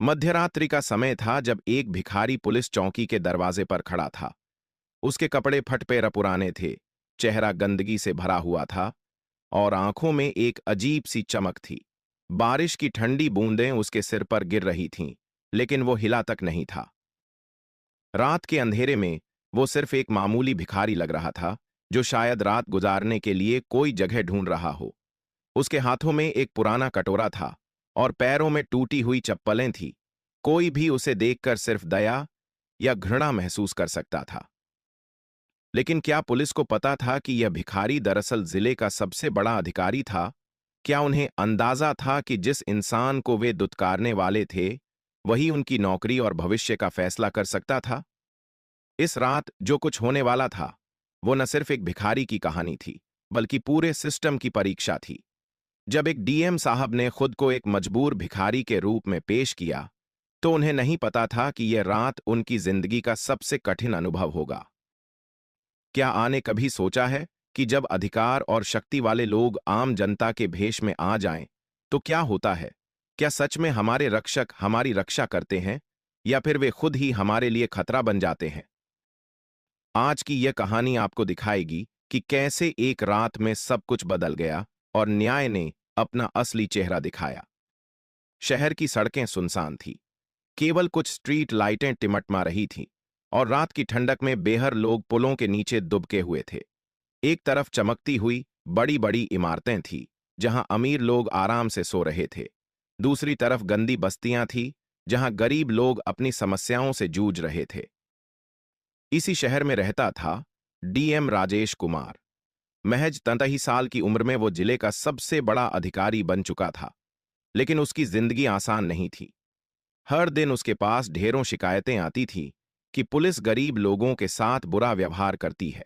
मध्यरात्रि का समय था जब एक भिखारी पुलिस चौकी के दरवाजे पर खड़ा था। उसके कपड़े फट-पे पुराने थे, चेहरा गंदगी से भरा हुआ था और आंखों में एक अजीब सी चमक थी। बारिश की ठंडी बूंदें उसके सिर पर गिर रही थीं, लेकिन वो हिला तक नहीं था। रात के अंधेरे में वो सिर्फ एक मामूली भिखारी लग रहा था, जो शायद रात गुजारने के लिए कोई जगह ढूंढ रहा हो। उसके हाथों में एक पुराना कटोरा था और पैरों में टूटी हुई चप्पलें थीं। कोई भी उसे देखकर सिर्फ दया या घृणा महसूस कर सकता था। लेकिन क्या पुलिस को पता था कि यह भिखारी दरअसल जिले का सबसे बड़ा अधिकारी था? क्या उन्हें अंदाजा था कि जिस इंसान को वे दुत्कारने वाले थे, वही उनकी नौकरी और भविष्य का फैसला कर सकता था? इस रात जो कुछ होने वाला था, वो न सिर्फ एक भिखारी की कहानी थी, बल्कि पूरे सिस्टम की परीक्षा थी। जब एक डीएम साहब ने खुद को एक मजबूर भिखारी के रूप में पेश किया, तो उन्हें नहीं पता था कि यह रात उनकी जिंदगी का सबसे कठिन अनुभव होगा। क्या आने कभी सोचा है कि जब अधिकार और शक्ति वाले लोग आम जनता के भेष में आ जाएं, तो क्या होता है? क्या सच में हमारे रक्षक हमारी रक्षा करते हैं, या फिर वे खुद ही हमारे लिए खतरा बन जाते हैं? आज की यह कहानी आपको दिखाएगी कि कैसे एक रात में सब कुछ बदल गया और न्याय ने अपना असली चेहरा दिखाया। शहर की सड़कें सुनसान थी, केवल कुछ स्ट्रीट लाइटें टिमटिमा रही थीं, और रात की ठंडक में बेहर लोग पुलों के नीचे दुबके हुए थे। एक तरफ चमकती हुई बड़ी बड़ी इमारतें थीं, जहां अमीर लोग आराम से सो रहे थे। दूसरी तरफ गंदी बस्तियां थीं, जहां गरीब लोग अपनी समस्याओं से जूझ रहे थे। इसी शहर में रहता था डीएम राजेश कुमार। महज 33 साल की उम्र में वो जिले का सबसे बड़ा अधिकारी बन चुका था, लेकिन उसकी जिंदगी आसान नहीं थी। हर दिन उसके पास ढेरों शिकायतें आती थीं कि पुलिस गरीब लोगों के साथ बुरा व्यवहार करती है।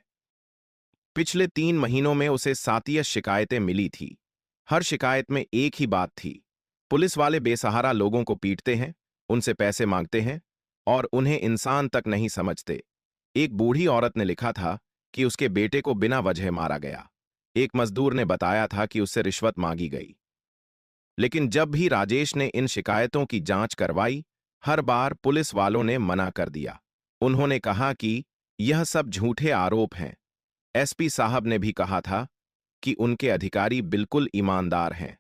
पिछले 3 महीनों में उसे 27 शिकायतें मिली थी। हर शिकायत में एक ही बात थी, पुलिस वाले बेसहारा लोगों को पीटते हैं, उनसे पैसे मांगते हैं और उन्हें इंसान तक नहीं समझते। एक बूढ़ी औरत ने लिखा था कि उसके बेटे को बिना वजह मारा गया। एक मजदूर ने बताया था कि उससे रिश्वत मांगी गई। लेकिन जब भी राजेश ने इन शिकायतों की जांच करवाई, हर बार पुलिस वालों ने मना कर दिया। उन्होंने कहा कि यह सब झूठे आरोप हैं। एसपी साहब ने भी कहा था कि उनके अधिकारी बिल्कुल ईमानदार हैं।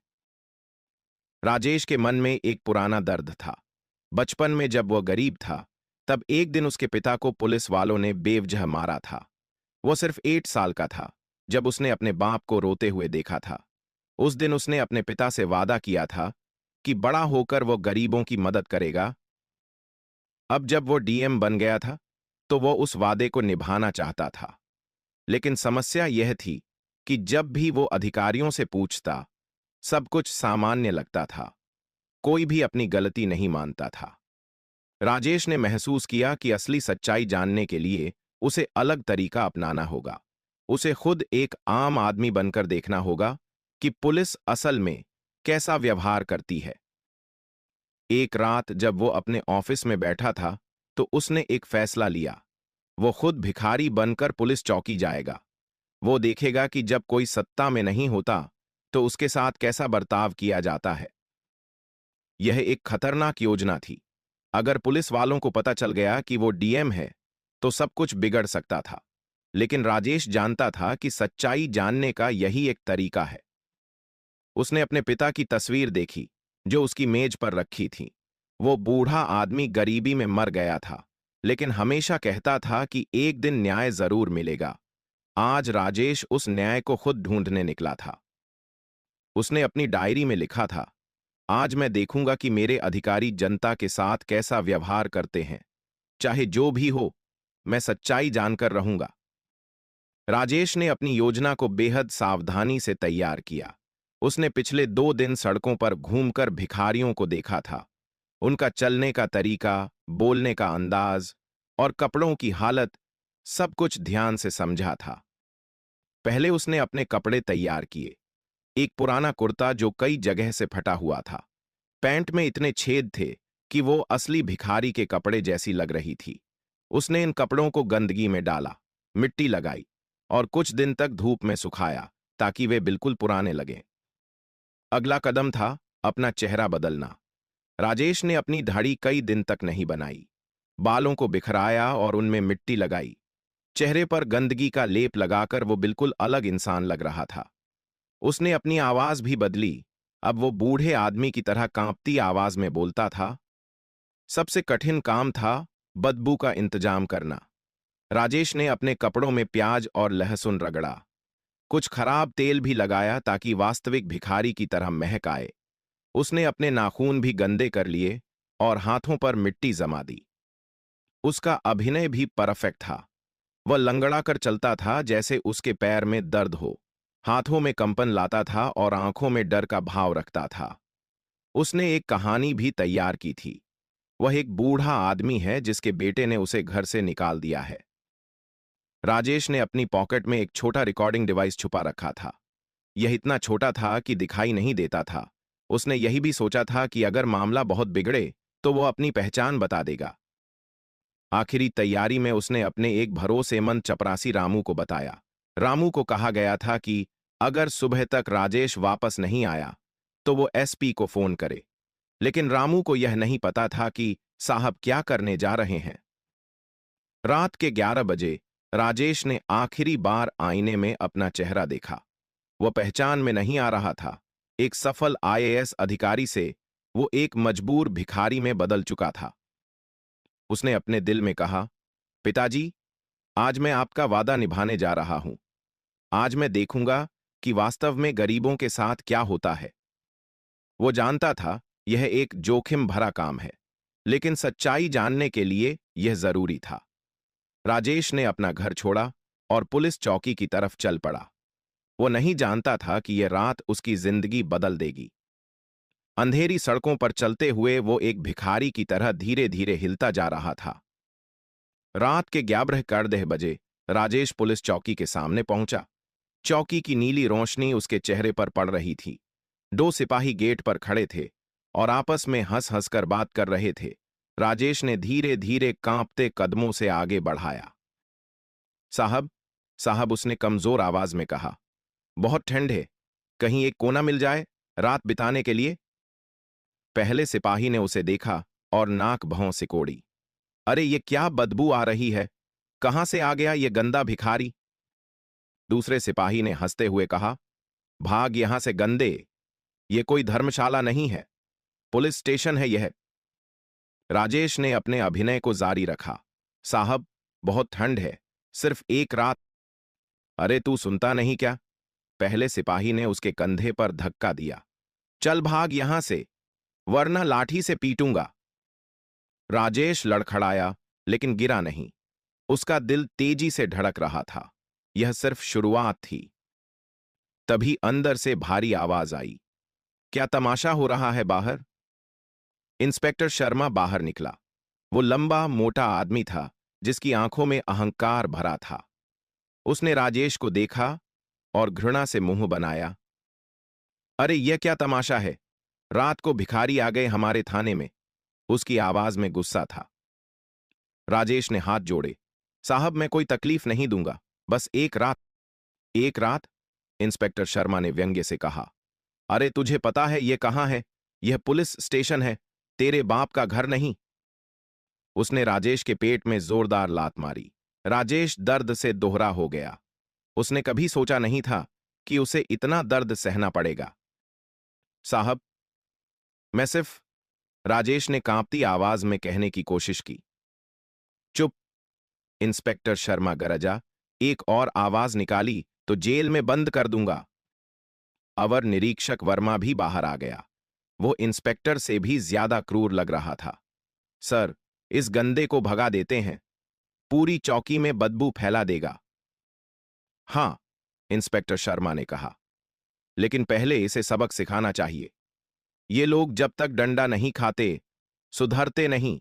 राजेश के मन में एक पुराना दर्द था। बचपन में जब वह गरीब था, तब एक दिन उसके पिता को पुलिस वालों ने बेवजह मारा था। वो सिर्फ 8 साल का था जब उसने अपने बाप को रोते हुए देखा था। उस दिन उसने अपने पिता से वादा किया था कि बड़ा होकर वो गरीबों की मदद करेगा। अब जब वो डीएम बन गया था, तो वो उस वादे को निभाना चाहता था। लेकिन समस्या यह थी कि जब भी वो अधिकारियों से पूछता, सब कुछ सामान्य लगता था। कोई भी अपनी गलती नहीं मानता था। राजेश ने महसूस किया कि असली सच्चाई जानने के लिए उसे अलग तरीका अपनाना होगा। उसे खुद एक आम आदमी बनकर देखना होगा कि पुलिस असल में कैसा व्यवहार करती है। एक रात जब वो अपने ऑफिस में बैठा था, तो उसने एक फैसला लिया। वो खुद भिखारी बनकर पुलिस चौकी जाएगा। वो देखेगा कि जब कोई सत्ता में नहीं होता, तो उसके साथ कैसा बर्ताव किया जाता है। यह एक खतरनाक योजना थी। अगर पुलिस वालों को पता चल गया कि वो डीएम है, तो सब कुछ बिगड़ सकता था। लेकिन राजेश जानता था कि सच्चाई जानने का यही एक तरीका है। उसने अपने पिता की तस्वीर देखी, जो उसकी मेज पर रखी थी। वो बूढ़ा आदमी गरीबी में मर गया था, लेकिन हमेशा कहता था कि एक दिन न्याय जरूर मिलेगा। आज राजेश उस न्याय को खुद ढूंढने निकला था। उसने अपनी डायरी में लिखा था, आज मैं देखूंगा कि मेरे अधिकारी जनता के साथ कैसा व्यवहार करते हैं। चाहे जो भी हो, मैं सच्चाई जानकर रहूंगा। राजेश ने अपनी योजना को बेहद सावधानी से तैयार किया। उसने पिछले 2 दिन सड़कों पर घूमकर भिखारियों को देखा था। उनका चलने का तरीका, बोलने का अंदाज और कपड़ों की हालत, सब कुछ ध्यान से समझा था। पहले उसने अपने कपड़े तैयार किए। एक पुराना कुर्ता जो कई जगह से फटा हुआ था। पैंट में इतने छेद थे कि वो असली भिखारी के कपड़े जैसी लग रही थी। उसने इन कपड़ों को गंदगी में डाला, मिट्टी लगाई और कुछ दिन तक धूप में सुखाया, ताकि वे बिल्कुल पुराने लगें। अगला कदम था अपना चेहरा बदलना। राजेश ने अपनी दाढ़ी कई दिन तक नहीं बनाई, बालों को बिखराया और उनमें मिट्टी लगाई। चेहरे पर गंदगी का लेप लगाकर वो बिल्कुल अलग इंसान लग रहा था। उसने अपनी आवाज भी बदली। अब वो बूढ़े आदमी की तरह कांपती आवाज में बोलता था। सबसे कठिन काम था बदबू का इंतजाम करना। राजेश ने अपने कपड़ों में प्याज और लहसुन रगड़ा, कुछ खराब तेल भी लगाया ताकि वास्तविक भिखारी की तरह महक आए। उसने अपने नाखून भी गंदे कर लिए और हाथों पर मिट्टी जमा दी। उसका अभिनय भी परफेक्ट था। वह लंगड़ा कर चलता था जैसे उसके पैर में दर्द हो, हाथों में कंपन लाता था और आंखों में डर का भाव रखता था। उसने एक कहानी भी तैयार की थी। वह एक बूढ़ा आदमी है जिसके बेटे ने उसे घर से निकाल दिया है। राजेश ने अपनी पॉकेट में एक छोटा रिकॉर्डिंग डिवाइस छुपा रखा था। यह इतना छोटा था कि दिखाई नहीं देता था। उसने यही भी सोचा था कि अगर मामला बहुत बिगड़े तो वो अपनी पहचान बता देगा। आखिरी तैयारी में उसने अपने एक भरोसेमंद चपरासी रामू को बताया। रामू को कहा गया था कि अगर सुबह तक राजेश वापस नहीं आया तो वो एसपी को फोन करे। लेकिन रामू को यह नहीं पता था कि साहब क्या करने जा रहे हैं। रात के 11 बजे राजेश ने आखिरी बार आईने में अपना चेहरा देखा। वह पहचान में नहीं आ रहा था। एक सफल आईएएस अधिकारी से वो एक मजबूर भिखारी में बदल चुका था। उसने अपने दिल में कहा, पिताजी, आज मैं आपका वादा निभाने जा रहा हूं। आज मैं देखूंगा कि वास्तव में गरीबों के साथ क्या होता है। वो जानता था यह एक जोखिम भरा काम है, लेकिन सच्चाई जानने के लिए यह जरूरी था। राजेश ने अपना घर छोड़ा और पुलिस चौकी की तरफ चल पड़ा। वो नहीं जानता था कि यह रात उसकी जिंदगी बदल देगी। अंधेरी सड़कों पर चलते हुए वो एक भिखारी की तरह धीरे धीरे हिलता जा रहा था। रात के 11:15 राजेश पुलिस चौकी के सामने पहुंचा। चौकी की नीली रोशनी उसके चेहरे पर पड़ रही थी। 2 सिपाही गेट पर खड़े थे और आपस में हंस हंसकर बात कर रहे थे। राजेश ने धीरे धीरे कांपते कदमों से आगे बढ़ाया। साहब, साहब, उसने कमजोर आवाज में कहा, बहुत ठंड है, कहीं एक कोना मिल जाए रात बिताने के लिए। पहले सिपाही ने उसे देखा और नाक भौं सिकोड़ी। अरे ये क्या बदबू आ रही है, कहां से आ गया ये गंदा भिखारी। दूसरे सिपाही ने हंसते हुए कहा, भाग यहां से गंदे, ये कोई धर्मशाला नहीं है, पुलिस स्टेशन है यह। राजेश ने अपने अभिनय को जारी रखा, साहब, बहुत ठंड है, सिर्फ एक रात। अरे तू सुनता नहीं क्या? पहले सिपाही ने उसके कंधे पर धक्का दिया। चल भाग यहां से, वरना लाठी से पीटूंगा। राजेश लड़खड़ाया, लेकिन गिरा नहीं। उसका दिल तेजी से धड़क रहा था। यह सिर्फ शुरुआत थी। तभी अंदर से भारी आवाज आई, क्या तमाशा हो रहा है बाहर? इंस्पेक्टर शर्मा बाहर निकला। वो लंबा मोटा आदमी था जिसकी आंखों में अहंकार भरा था। उसने राजेश को देखा और घृणा से मुंह बनाया। अरे यह क्या तमाशा है? रात को भिखारी आ गए हमारे थाने में। उसकी आवाज में गुस्सा था। राजेश ने हाथ जोड़े। साहब, मैं कोई तकलीफ नहीं दूंगा, बस एक रात। एक रात? इंस्पेक्टर शर्मा ने व्यंग्य से कहा। अरे तुझे पता है यह कहां है? यह पुलिस स्टेशन है, तेरे बाप का घर नहीं। उसने राजेश के पेट में जोरदार लात मारी। राजेश दर्द से दोहरा हो गया। उसने कभी सोचा नहीं था कि उसे इतना दर्द सहना पड़ेगा। साहब, मैं सिर्फ, राजेश ने कांपती आवाज में कहने की कोशिश की। चुप! इंस्पेक्टर शर्मा गरजा। एक और आवाज निकाली तो जेल में बंद कर दूंगा। अवर निरीक्षक वर्मा भी बाहर आ गया। वो इंस्पेक्टर से भी ज्यादा क्रूर लग रहा था। सर, इस गंदे को भगा देते हैं, पूरी चौकी में बदबू फैला देगा। हां, इंस्पेक्टर शर्मा ने कहा, लेकिन पहले इसे सबक सिखाना चाहिए। ये लोग जब तक डंडा नहीं खाते, सुधरते नहीं।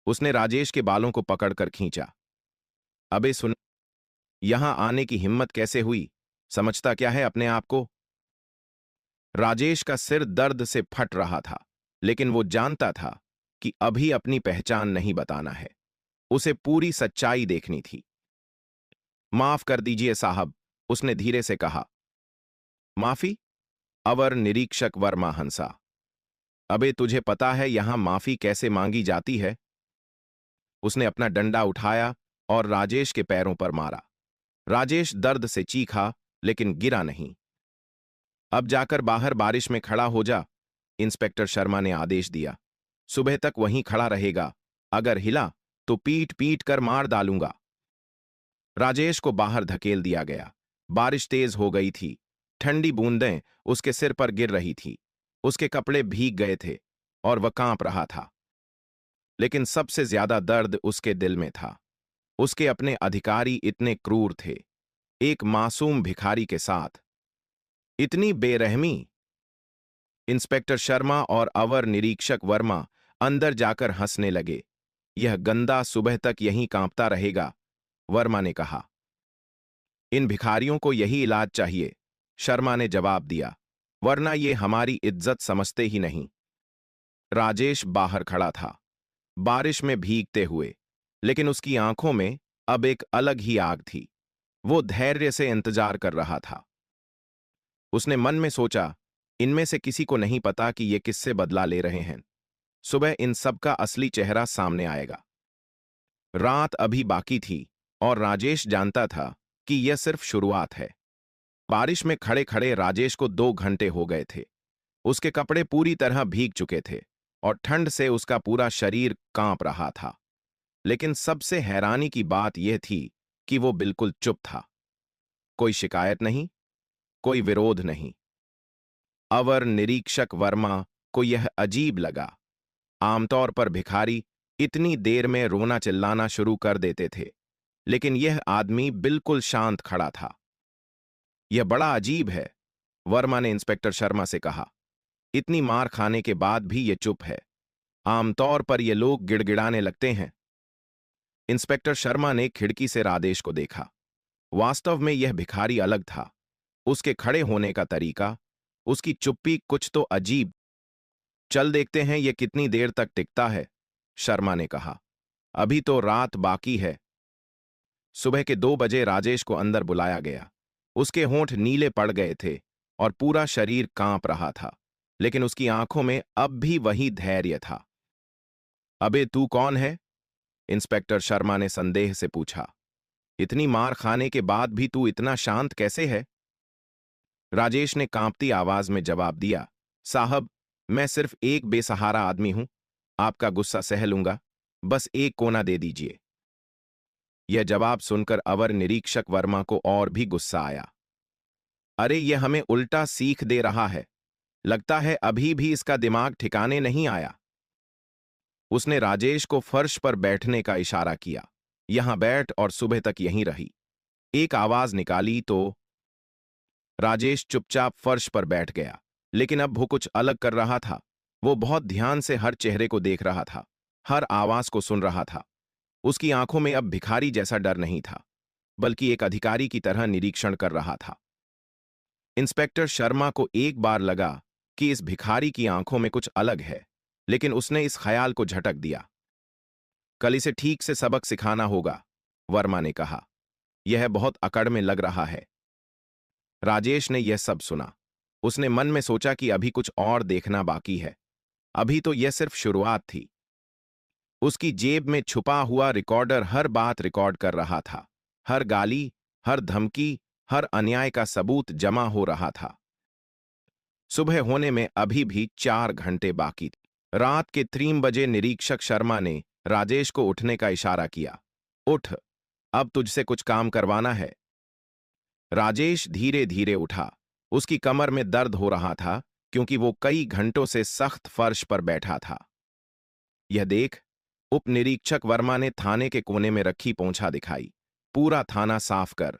उसने राजेश के बालों को पकड़कर खींचा। अबे सुन, यहां आने की हिम्मत कैसे हुई? समझता क्या है अपने आप को? राजेश का सिर दर्द से फट रहा था, लेकिन वो जानता था कि अभी अपनी पहचान नहीं बताना है। उसे पूरी सच्चाई देखनी थी। माफ कर दीजिए साहब, उसने धीरे से कहा। माफी? अवर निरीक्षक वर्मा हंसा। अबे तुझे पता है यहां माफी कैसे मांगी जाती है? उसने अपना डंडा उठाया और राजेश के पैरों पर मारा। राजेश दर्द से चीखा, लेकिन गिरा नहीं। अब जाकर बाहर बारिश में खड़ा हो जा, इंस्पेक्टर शर्मा ने आदेश दिया। सुबह तक वहीं खड़ा रहेगा, अगर हिला तो पीट पीट कर मार डालूंगा। राजेश को बाहर धकेल दिया गया। बारिश तेज हो गई थी। ठंडी बूंदें उसके सिर पर गिर रही थी। उसके कपड़े भीग गए थे और वह कांप रहा था। लेकिन सबसे ज्यादा दर्द उसके दिल में था। उसके अपने अधिकारी इतने क्रूर थे, एक मासूम भिखारी के साथ इतनी बेरहमी। इंस्पेक्टर शर्मा और अवर निरीक्षक वर्मा अंदर जाकर हंसने लगे। यह गंदा सुबह तक यहीं कांपता रहेगा, वर्मा ने कहा। इन भिखारियों को यही इलाज चाहिए, शर्मा ने जवाब दिया, वरना ये हमारी इज्जत समझते ही नहीं। राजेश बाहर खड़ा था, बारिश में भीगते हुए, लेकिन उसकी आंखों में अब एक अलग ही आग थी। वो धैर्य से इंतजार कर रहा था। उसने मन में सोचा, इनमें से किसी को नहीं पता कि ये किससे बदला ले रहे हैं। सुबह इन सब का असली चेहरा सामने आएगा। रात अभी बाकी थी और राजेश जानता था कि यह सिर्फ शुरुआत है। बारिश में खड़े खड़े राजेश को 2 घंटे हो गए थे। उसके कपड़े पूरी तरह भीग चुके थे और ठंड से उसका पूरा शरीर कांप रहा था। लेकिन सबसे हैरानी की बात यह थी कि वो बिल्कुल चुप था। कोई शिकायत नहीं, कोई विरोध नहीं। अवर निरीक्षक वर्मा को यह अजीब लगा। आमतौर पर भिखारी इतनी देर में रोना चिल्लाना शुरू कर देते थे, लेकिन यह आदमी बिल्कुल शांत खड़ा था। यह बड़ा अजीब है, वर्मा ने इंस्पेक्टर शर्मा से कहा। इतनी मार खाने के बाद भी यह चुप है। आमतौर पर ये लोग गिड़गिड़ाने लगते हैं। इंस्पेक्टर शर्मा ने खिड़की से राजेश को देखा। वास्तव में यह भिखारी अलग था। उसके खड़े होने का तरीका, उसकी चुप्पी कुछ तो अजीब। चल देखते हैं ये कितनी देर तक टिकता है, शर्मा ने कहा। अभी तो रात बाकी है। सुबह के 2 बजे राजेश को अंदर बुलाया गया। उसके होंठ नीले पड़ गए थे और पूरा शरीर कांप रहा था, लेकिन उसकी आंखों में अब भी वही धैर्य था। अबे तू कौन है? इंस्पेक्टर शर्मा ने संदेह से पूछा। इतनी मार खाने के बाद भी तू इतना शांत कैसे है? राजेश ने कांपती आवाज में जवाब दिया, साहब, मैं सिर्फ एक बेसहारा आदमी हूं। आपका गुस्सा सह लूंगा, बस एक कोना दे दीजिए। यह जवाब सुनकर अवर निरीक्षक वर्मा को और भी गुस्सा आया। अरे यह हमें उल्टा सीख दे रहा है। लगता है अभी भी इसका दिमाग ठिकाने नहीं आया। उसने राजेश को फर्श पर बैठने का इशारा किया। यहां बैठ और सुबह तक यहीं रही। एक आवाज निकाली तो राजेश चुपचाप फर्श पर बैठ गया, लेकिन अब वो कुछ अलग कर रहा था। वो बहुत ध्यान से हर चेहरे को देख रहा था, हर आवाज को सुन रहा था। उसकी आंखों में अब भिखारी जैसा डर नहीं था, बल्कि एक अधिकारी की तरह निरीक्षण कर रहा था। इंस्पेक्टर शर्मा को एक बार लगा कि इस भिखारी की आंखों में कुछ अलग है, लेकिन उसने इस ख्याल को झटक दिया। कल इसे ठीक से सबक सिखाना होगा, वर्मा ने कहा। यह बहुत अकड़ में लग रहा है। राजेश ने यह सब सुना। उसने मन में सोचा कि अभी कुछ और देखना बाकी है। अभी तो यह सिर्फ शुरुआत थी। उसकी जेब में छुपा हुआ रिकॉर्डर हर बात रिकॉर्ड कर रहा था। हर गाली, हर धमकी, हर अन्याय का सबूत जमा हो रहा था। सुबह होने में अभी भी 4 घंटे बाकी थे। रात के 3 बजे निरीक्षक शर्मा ने राजेश को उठने का इशारा किया। उठ, अब तुझसे कुछ काम करवाना है। राजेश धीरे धीरे उठा। उसकी कमर में दर्द हो रहा था, क्योंकि वो कई घंटों से सख्त फर्श पर बैठा था। यह देख, उप निरीक्षक वर्मा ने थाने के कोने में रखी पोंछा दिखाई। पूरा थाना साफ कर,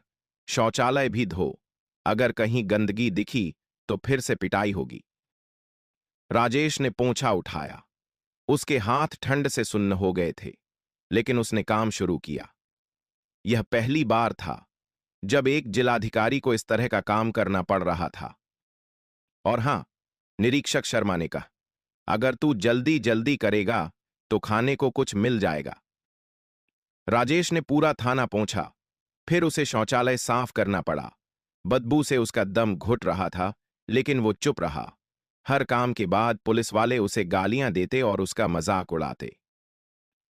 शौचालय भी धो। अगर कहीं गंदगी दिखी तो फिर से पिटाई होगी। राजेश ने पोंछा उठाया। उसके हाथ ठंड से सुन्न हो गए थे, लेकिन उसने काम शुरू किया। यह पहली बार था जब एक जिलाधिकारी को इस तरह का काम करना पड़ रहा था। और हां, निरीक्षक शर्मा ने कहा, अगर तू जल्दी जल्दी करेगा तो खाने को कुछ मिल जाएगा। राजेश ने पूरा थाना पोंछा। फिर उसे शौचालय साफ करना पड़ा। बदबू से उसका दम घुट रहा था, लेकिन वो चुप रहा। हर काम के बाद पुलिस वाले उसे गालियां देते और उसका मजाक उड़ाते।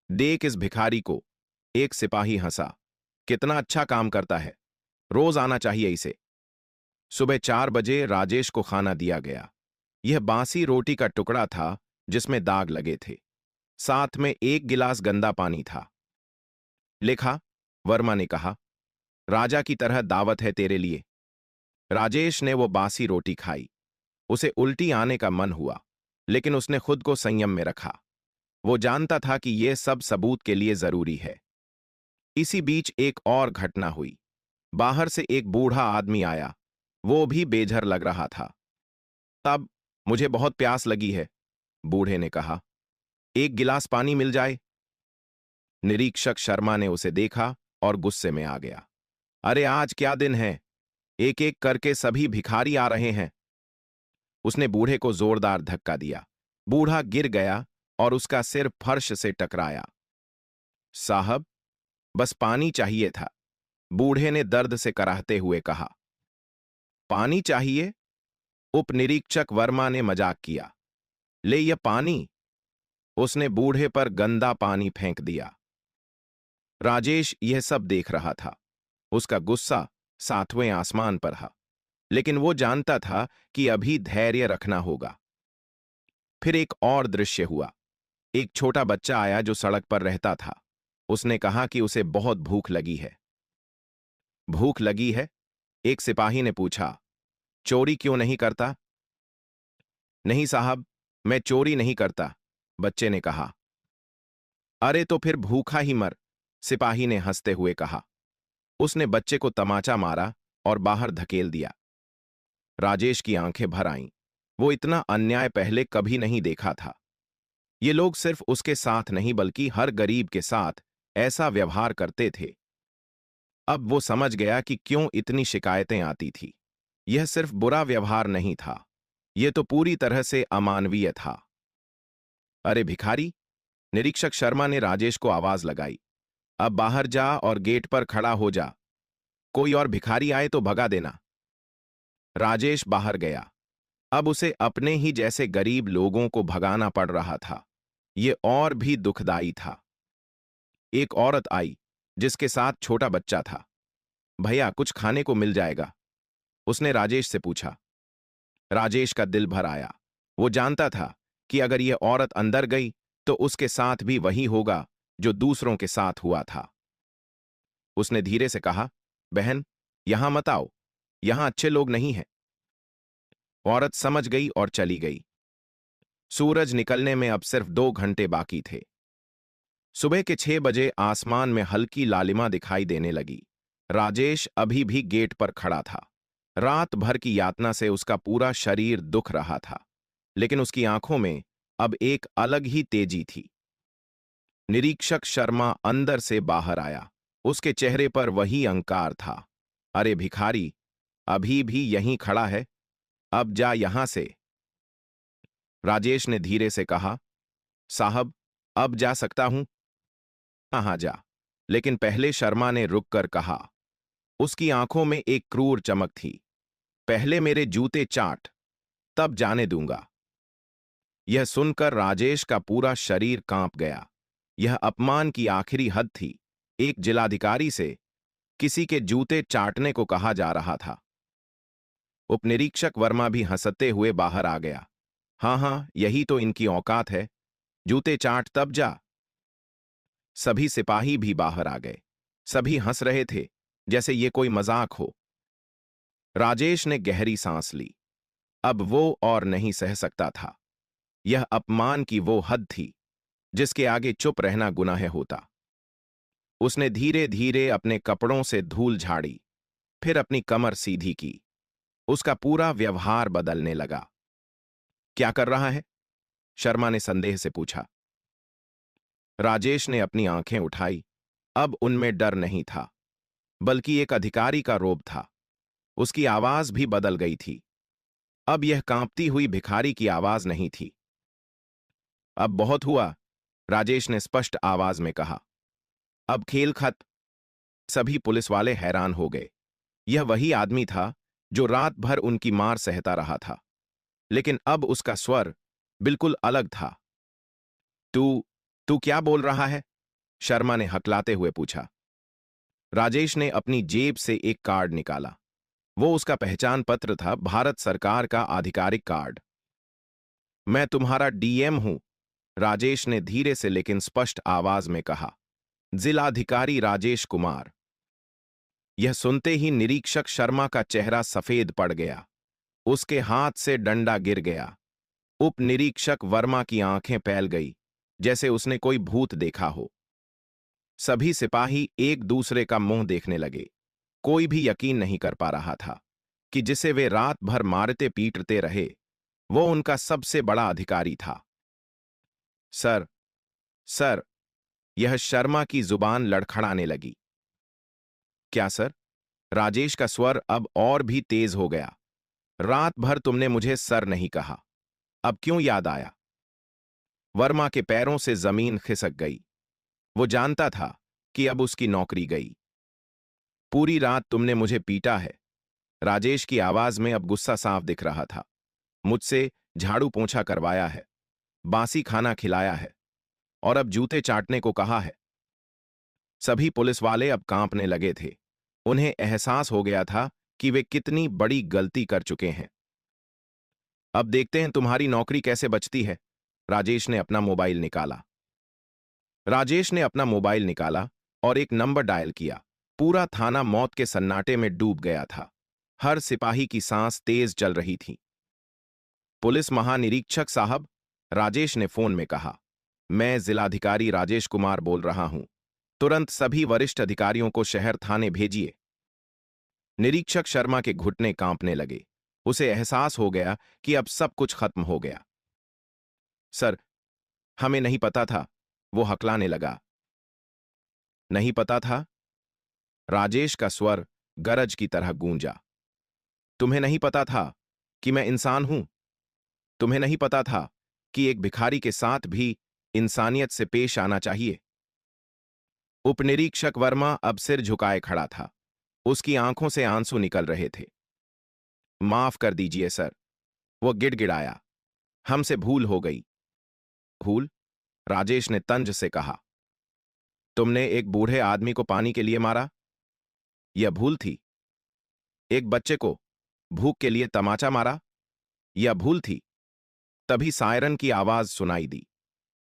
देख इस भिखारी को, एक सिपाही हंसा। कितना अच्छा काम करता है, रोज आना चाहिए इसे। सुबह 4 बजे राजेश को खाना दिया गया। यह बासी रोटी का टुकड़ा था जिसमें दाग लगे थे। साथ में एक गिलास गंदा पानी था। लिखा, वर्मा ने कहा, राजा की तरह दावत है तेरे लिए। राजेश ने वो बासी रोटी खाई। उसे उल्टी आने का मन हुआ, लेकिन उसने खुद को संयम में रखा। वो जानता था कि यह सब सबूत के लिए जरूरी है। इसी बीच एक और घटना हुई। बाहर से एक बूढ़ा आदमी आया। वो भी बेझर लग रहा था। तब, मुझे बहुत प्यास लगी है, बूढ़े ने कहा। एक गिलास पानी मिल जाए? निरीक्षक शर्मा ने उसे देखा और गुस्से में आ गया। अरे आज क्या दिन है, एक एक करके सभी भिखारी आ रहे हैं। उसने बूढ़े को जोरदार धक्का दिया। बूढ़ा गिर गया और उसका सिर फर्श से टकराया। साहब, बस पानी चाहिए था, बूढ़े ने दर्द से कराहते हुए कहा। पानी चाहिए? उप निरीक्षक वर्मा ने मजाक किया। ले यह पानी। उसने बूढ़े पर गंदा पानी फेंक दिया। राजेश यह सब देख रहा था। उसका गुस्सा सातवें आसमान पर था, लेकिन वो जानता था कि अभी धैर्य रखना होगा। फिर एक और दृश्य हुआ। एक छोटा बच्चा आया जो सड़क पर रहता था। उसने कहा कि उसे बहुत भूख लगी है। भूख लगी है? एक सिपाही ने पूछा। चोरी क्यों नहीं करता? नहीं साहब, मैं चोरी नहीं करता, बच्चे ने कहा। अरे तो फिर भूखा ही मर, सिपाही ने हंसते हुए कहा। उसने बच्चे को तमाचा मारा और बाहर धकेल दिया। राजेश की आंखें भर आईं। वो इतना अन्याय पहले कभी नहीं देखा था। ये लोग सिर्फ उसके साथ नहीं बल्कि हर गरीब के साथ ऐसा व्यवहार करते थे। अब वो समझ गया कि क्यों इतनी शिकायतें आती थी। यह सिर्फ बुरा व्यवहार नहीं था, यह तो पूरी तरह से अमानवीय था। अरे भिखारी, निरीक्षक शर्मा ने राजेश को आवाज लगाई। अब बाहर जा और गेट पर खड़ा हो जा। कोई और भिखारी आए तो भगा देना। राजेश बाहर गया। अब उसे अपने ही जैसे गरीब लोगों को भगाना पड़ रहा था। यह और भी दुखदाई था। एक औरत आई जिसके साथ छोटा बच्चा था। भैया, कुछ खाने को मिल जाएगा? उसने राजेश से पूछा। राजेश का दिल भर आया। वो जानता था कि अगर यह औरत अंदर गई तो उसके साथ भी वही होगा जो दूसरों के साथ हुआ था। उसने धीरे से कहा, बहन, यहां मत आओ, यहां अच्छे लोग नहीं हैं। औरत समझ गई और चली गई। सूरज निकलने में अब सिर्फ 2 घंटे बाकी थे। सुबह के 6 बजे आसमान में हल्की लालिमा दिखाई देने लगी। राजेश अभी भी गेट पर खड़ा था। रात भर की यातना से उसका पूरा शरीर दुख रहा था, लेकिन उसकी आंखों में अब एक अलग ही तेजी थी। निरीक्षक शर्मा अंदर से बाहर आया। उसके चेहरे पर वही अंकार था। अरे भिखारी, अभी भी यहीं खड़ा है? अब जा यहां से। राजेश ने धीरे से कहा, साहब, अब जा सकता हूं? कहां जा? लेकिन पहले शर्मा ने रुककर कहा। उसकी आंखों में एक क्रूर चमक थी। पहले मेरे जूते चाट, तब जाने दूंगा। यह सुनकर राजेश का पूरा शरीर कांप गया। यह अपमान की आखिरी हद थी। एक जिलाधिकारी से किसी के जूते चाटने को कहा जा रहा था। उपनिरीक्षक वर्मा भी हंसते हुए बाहर आ गया। हां हां, यही तो इनकी औकात है, जूते चाट तब जा। सभी सिपाही भी बाहर आ गए। सभी हंस रहे थे, जैसे ये कोई मजाक हो। राजेश ने गहरी सांस ली। अब वो और नहीं सह सकता था। यह अपमान की वो हद थी जिसके आगे चुप रहना गुनाह होता। उसने धीरे धीरे अपने कपड़ों से धूल झाड़ी, फिर अपनी कमर सीधी की। उसका पूरा व्यवहार बदलने लगा। क्या कर रहा है? शर्मा ने संदेह से पूछा। राजेश ने अपनी आंखें उठाई। अब उनमें डर नहीं था, बल्कि एक अधिकारी का रोब था। उसकी आवाज भी बदल गई थी। अब यह कांपती हुई भिखारी की आवाज नहीं थी। अब बहुत हुआ, राजेश ने स्पष्ट आवाज में कहा। अब खेल खत्म। सभी पुलिस वाले हैरान हो गए। यह वही आदमी था जो रात भर उनकी मार सहता रहा था। लेकिन अब उसका स्वर बिल्कुल अलग था। तू तू क्या बोल रहा है? शर्मा ने हकलाते हुए पूछा। राजेश ने अपनी जेब से एक कार्ड निकाला। वो उसका पहचान पत्र था, भारत सरकार का आधिकारिक कार्ड। मैं तुम्हारा डीएम हूं, राजेश ने धीरे से लेकिन स्पष्ट आवाज में कहा। जिलाधिकारी राजेश कुमार। यह सुनते ही निरीक्षक शर्मा का चेहरा सफेद पड़ गया। उसके हाथ से डंडा गिर गया। उप निरीक्षक वर्मा की आंखें फैल गई, जैसे उसने कोई भूत देखा हो। सभी सिपाही एक दूसरे का मुंह देखने लगे। कोई भी यकीन नहीं कर पा रहा था कि जिसे वे रात भर मारते पीटते रहे, वो उनका सबसे बड़ा अधिकारी था। सर, सर, यह शर्मा की जुबान लड़खड़ाने लगी। क्या सर? राजेश का स्वर अब और भी तेज हो गया। रात भर तुमने मुझे सर नहीं कहा, अब क्यों याद आया? वर्मा के पैरों से जमीन खिसक गई। वो जानता था कि अब उसकी नौकरी गई। पूरी रात तुमने मुझे पीटा है। राजेश की आवाज में अब गुस्सा साफ दिख रहा था। मुझसे झाड़ू पोंछा करवाया है, बासी खाना खिलाया है और अब जूते चाटने को कहा है। सभी पुलिस वाले अब कांपने लगे थे। उन्हें एहसास हो गया था कि वे कितनी बड़ी गलती कर चुके हैं। अब देखते हैं तुम्हारी नौकरी कैसे बचती है। राजेश ने अपना मोबाइल निकाला। राजेश ने अपना मोबाइल निकाला और एक नंबर डायल किया। पूरा थाना मौत के सन्नाटे में डूब गया था। हर सिपाही की सांस तेज चल रही थी। पुलिस महानिरीक्षक साहब, राजेश ने फोन में कहा, मैं जिलाधिकारी राजेश कुमार बोल रहा हूं। तुरंत सभी वरिष्ठ अधिकारियों को शहर थाने भेजिए। निरीक्षक शर्मा के घुटने कांपने लगे। उसे एहसास हो गया कि अब सब कुछ खत्म हो गया। सर, हमें नहीं पता था, वो हकलाने लगा। नहीं पता था? राजेश का स्वर गरज की तरह गूंजा। तुम्हें नहीं पता था कि मैं इंसान हूं? तुम्हें नहीं पता था कि एक भिखारी के साथ भी इंसानियत से पेश आना चाहिए? उपनिरीक्षक वर्मा अब सिर झुकाए खड़ा था। उसकी आंखों से आंसू निकल रहे थे। माफ कर दीजिए सर, वो गिड़गिड़ाया। हमसे भूल हो गई। भूल? राजेश ने तंज से कहा। तुमने एक बूढ़े आदमी को पानी के लिए मारा? यह भूल थी? एक बच्चे को भूख के लिए तमाचा मारा? यह भूल थी? तभी सायरन की आवाज सुनाई दी।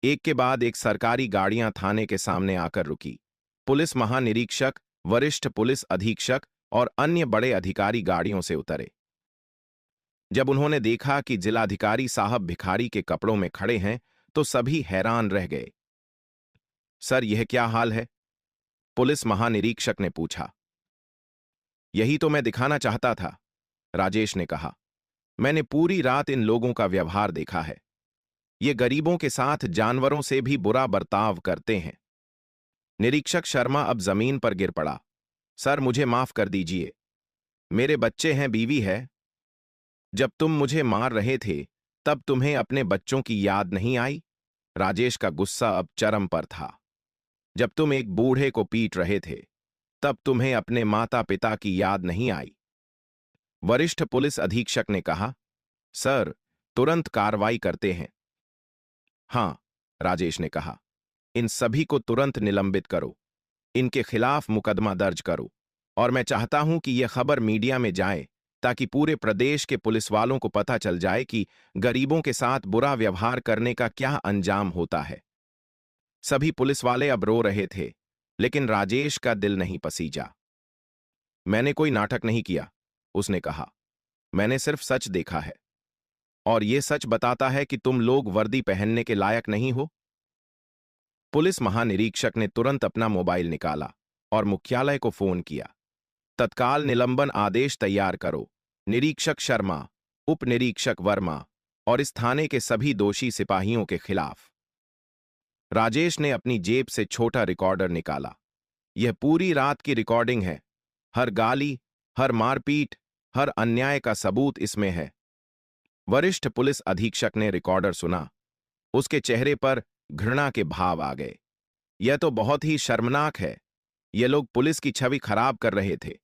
एक के बाद एक सरकारी गाड़ियां थाने के सामने आकर रुकी। पुलिस महानिरीक्षक, वरिष्ठ पुलिस अधीक्षक और अन्य बड़े अधिकारी गाड़ियों से उतरे। जब उन्होंने देखा कि जिलाधिकारी साहब भिखारी के कपड़ों में खड़े हैं, तो सभी हैरान रह गए। सर, यह क्या हाल है? पुलिस महानिरीक्षक ने पूछा। यही तो मैं दिखाना चाहता था, राजेश ने कहा। मैंने पूरी रात इन लोगों का व्यवहार देखा है। ये गरीबों के साथ जानवरों से भी बुरा बर्ताव करते हैं। निरीक्षक शर्मा अब जमीन पर गिर पड़ा। सर, मुझे माफ कर दीजिए। मेरे बच्चे हैं, बीवी है। जब तुम मुझे मार रहे थे, तब तुम्हें अपने बच्चों की याद नहीं आई? राजेश का गुस्सा अब चरम पर था। जब तुम एक बूढ़े को पीट रहे थे, तब तुम्हें अपने माता पिता की याद नहीं आई? वरिष्ठ पुलिस अधीक्षक ने कहा। सर, तुरंत कार्रवाई करते हैं। हां, राजेश ने कहा। इन सभी को तुरंत निलंबित करो। इनके खिलाफ मुकदमा दर्ज करो और मैं चाहता हूं कि यह खबर मीडिया में जाए, ताकि पूरे प्रदेश के पुलिस वालों को पता चल जाए कि गरीबों के साथ बुरा व्यवहार करने का क्या अंजाम होता है। सभी पुलिस वाले अब रो रहे थे, लेकिन राजेश का दिल नहीं पसीजा। मैंने कोई नाटक नहीं किया, उसने कहा। मैंने सिर्फ सच देखा है, और यह सच बताता है कि तुम लोग वर्दी पहनने के लायक नहीं हो। पुलिस महानिरीक्षक ने तुरंत अपना मोबाइल निकाला और मुख्यालय को फोन किया। तत्काल निलंबन आदेश तैयार करो। निरीक्षक शर्मा, उप निरीक्षक वर्मा और इस थाने के सभी दोषी सिपाहियों के खिलाफ। राजेश ने अपनी जेब से छोटा रिकॉर्डर निकाला। यह पूरी रात की रिकॉर्डिंग है। हर गाली, हर मारपीट, हर अन्याय का सबूत इसमें है। वरिष्ठ पुलिस अधीक्षक ने रिकॉर्डर सुना। उसके चेहरे पर घृणा के भाव आ गए। यह तो बहुत ही शर्मनाक है। ये लोग पुलिस की छवि खराब कर रहे थे।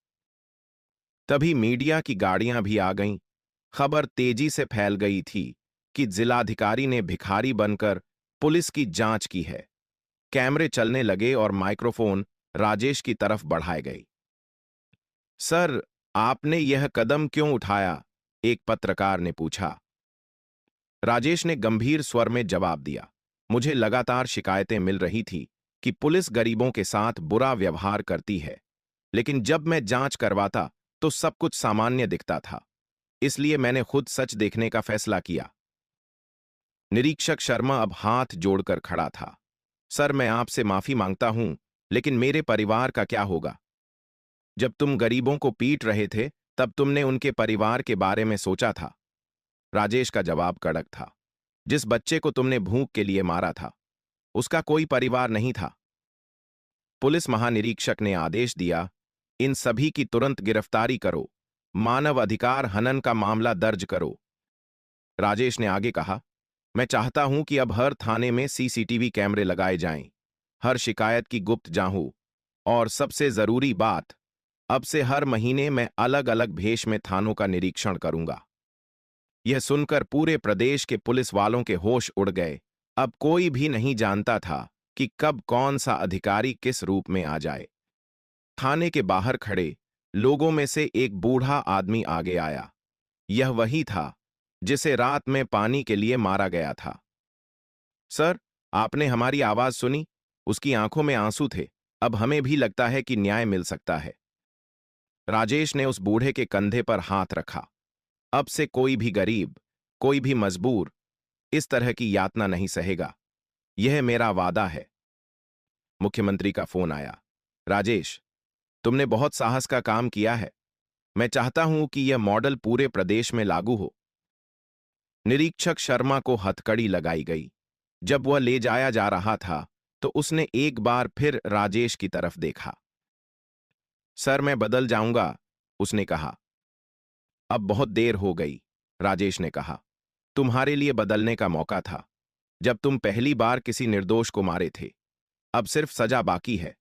तभी मीडिया की गाड़ियां भी आ गईं। खबर तेजी से फैल गई थी कि जिलाधिकारी ने भिखारी बनकर पुलिस की जांच की है। कैमरे चलने लगे और माइक्रोफोन राजेश की तरफ बढ़ाए गए। सर, आपने यह कदम क्यों उठाया? एक पत्रकार ने पूछा। राजेश ने गंभीर स्वर में जवाब दिया, मुझे लगातार शिकायतें मिल रही थी कि पुलिस गरीबों के साथ बुरा व्यवहार करती है, लेकिन जब मैं जांच करवाता तो सब कुछ सामान्य दिखता था। इसलिए मैंने खुद सच देखने का फैसला किया। निरीक्षक शर्मा अब हाथ जोड़कर खड़ा था। सर, मैं आपसे माफी मांगता हूं, लेकिन मेरे परिवार का क्या होगा? जब तुम गरीबों को पीट रहे थे, तब तुमने उनके परिवार के बारे में सोचा था? राजेश का जवाब कड़क था। जिस बच्चे को तुमने भूख के लिए मारा था, उसका कोई परिवार नहीं था। पुलिस महानिरीक्षक ने आदेश दिया, इन सभी की तुरंत गिरफ्तारी करो, मानव अधिकार हनन का मामला दर्ज करो। राजेश ने आगे कहा, मैं चाहता हूं कि अब हर थाने में सीसीटीवी कैमरे लगाए जाएं, हर शिकायत की गुप्त जांच हो, और सबसे जरूरी बात, अब से हर महीने मैं अलग अलग भेष में थानों का निरीक्षण करूंगा। यह सुनकर पूरे प्रदेश के पुलिस वालों के होश उड़ गए। अब कोई भी नहीं जानता था कि कब कौन सा अधिकारी किस रूप में आ जाए। थाने के बाहर खड़े लोगों में से एक बूढ़ा आदमी आगे आया। यह वही था जिसे रात में पानी के लिए मारा गया था। सर, आपने हमारी आवाज सुनी? उसकी आंखों में आंसू थे। अब हमें भी लगता है कि न्याय मिल सकता है। राजेश ने उस बूढ़े के कंधे पर हाथ रखा। अब से कोई भी गरीब, कोई भी मजबूर इस तरह की यातना नहीं सहेगा। यह मेरा वादा है। मुख्यमंत्री का फोन आया। राजेश, तुमने बहुत साहस का काम किया है। मैं चाहता हूं कि यह मॉडल पूरे प्रदेश में लागू हो। निरीक्षक शर्मा को हथकड़ी लगाई गई। जब वह ले जाया जा रहा था तो उसने एक बार फिर राजेश की तरफ देखा। सर, मैं बदल जाऊंगा, उसने कहा। अब बहुत देर हो गई, राजेश ने कहा। तुम्हारे लिए बदलने का मौका था, जब तुम पहली बार किसी निर्दोष को मारे थे। अब सिर्फ सजा बाकी है।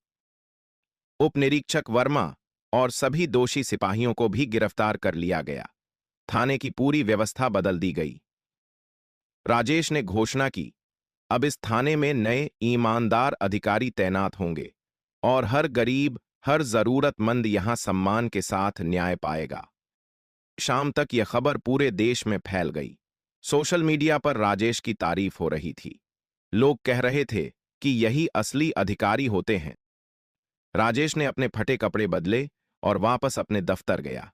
उप निरीक्षक वर्मा और सभी दोषी सिपाहियों को भी गिरफ्तार कर लिया गया। थाने की पूरी व्यवस्था बदल दी गई। राजेश ने घोषणा की, अब इस थाने में नए ईमानदार अधिकारी तैनात होंगे और हर गरीब, हर जरूरतमंद यहां सम्मान के साथ न्याय पाएगा। शाम तक यह खबर पूरे देश में फैल गई। सोशल मीडिया पर राजेश की तारीफ हो रही थी। लोग कह रहे थे कि यही असली अधिकारी होते हैं। राजेश ने अपने फटे कपड़े बदले और वापस अपने दफ्तर गया।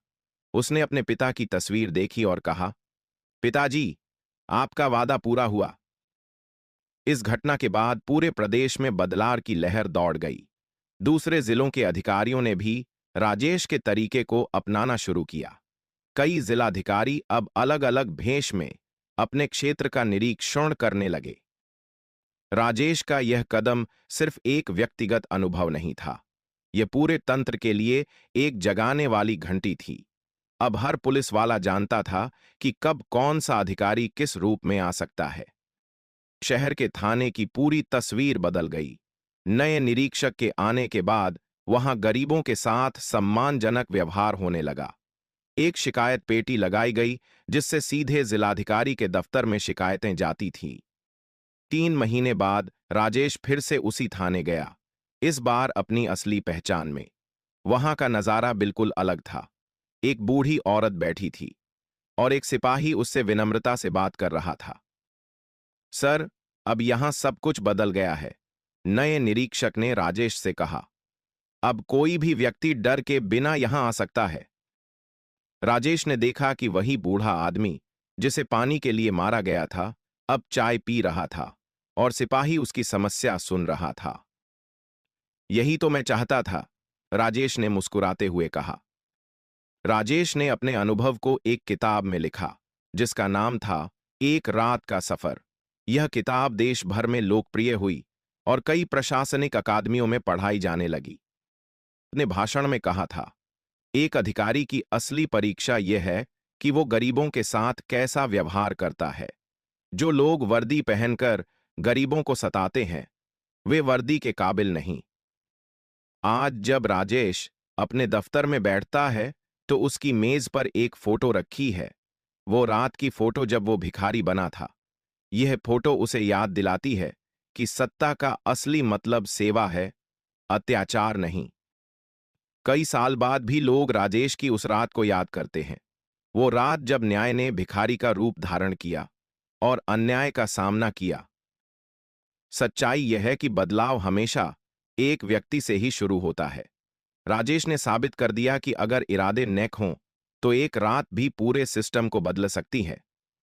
उसने अपने पिता की तस्वीर देखी और कहा, पिताजी, आपका वादा पूरा हुआ। इस घटना के बाद पूरे प्रदेश में बदलाव की लहर दौड़ गई। दूसरे जिलों के अधिकारियों ने भी राजेश के तरीके को अपनाना शुरू किया। कई जिलाधिकारी अब अलग अलग भेष में अपने क्षेत्र का निरीक्षण करने लगे। राजेश का यह कदम सिर्फ एक व्यक्तिगत अनुभव नहीं था, यह पूरे तंत्र के लिए एक जगाने वाली घंटी थी। अब हर पुलिस वाला जानता था कि कब कौन सा अधिकारी किस रूप में आ सकता है। शहर के थाने की पूरी तस्वीर बदल गई। नए निरीक्षक के आने के बाद वहां गरीबों के साथ सम्मानजनक व्यवहार होने लगा। एक शिकायत पेटी लगाई गई जिससे सीधे जिलाधिकारी के दफ्तर में शिकायतें जाती थीं। 3 महीने बाद राजेश फिर से उसी थाने गया, इस बार अपनी असली पहचान में। वहां का नजारा बिल्कुल अलग था। एक बूढ़ी औरत बैठी थी और एक सिपाही उससे विनम्रता से बात कर रहा था। सर, अब यहां सब कुछ बदल गया है, नए निरीक्षक ने राजेश से कहा। अब कोई भी व्यक्ति डर के बिना यहां आ सकता है। राजेश ने देखा कि वही बूढ़ा आदमी जिसे पानी के लिए मारा गया था, अब चाय पी रहा था और सिपाही उसकी समस्या सुन रहा था। यही तो मैं चाहता था, राजेश ने मुस्कुराते हुए कहा। राजेश ने अपने अनुभव को एक किताब में लिखा, जिसका नाम था एक रात का सफर। यह किताब देश भर में लोकप्रिय हुई और कई प्रशासनिक अकादमियों में पढ़ाई जाने लगी। अपने भाषण में कहा था, एक अधिकारी की असली परीक्षा यह है कि वो गरीबों के साथ कैसा व्यवहार करता है। जो लोग वर्दी पहनकर गरीबों को सताते हैं, वे वर्दी के काबिल नहीं। आज जब राजेश अपने दफ्तर में बैठता है तो उसकी मेज पर एक फोटो रखी है। वो रात की फोटो जब वो भिखारी बना था। यह फोटो उसे याद दिलाती है कि सत्ता का असली मतलब सेवा है, अत्याचार नहीं। कई साल बाद भी लोग राजेश की उस रात को याद करते हैं। वो रात जब न्याय ने भिखारी का रूप धारण किया और अन्याय का सामना किया। सच्चाई यह है कि बदलाव हमेशा एक व्यक्ति से ही शुरू होता है। राजेश ने साबित कर दिया कि अगर इरादे नेक हों तो एक रात भी पूरे सिस्टम को बदल सकती है।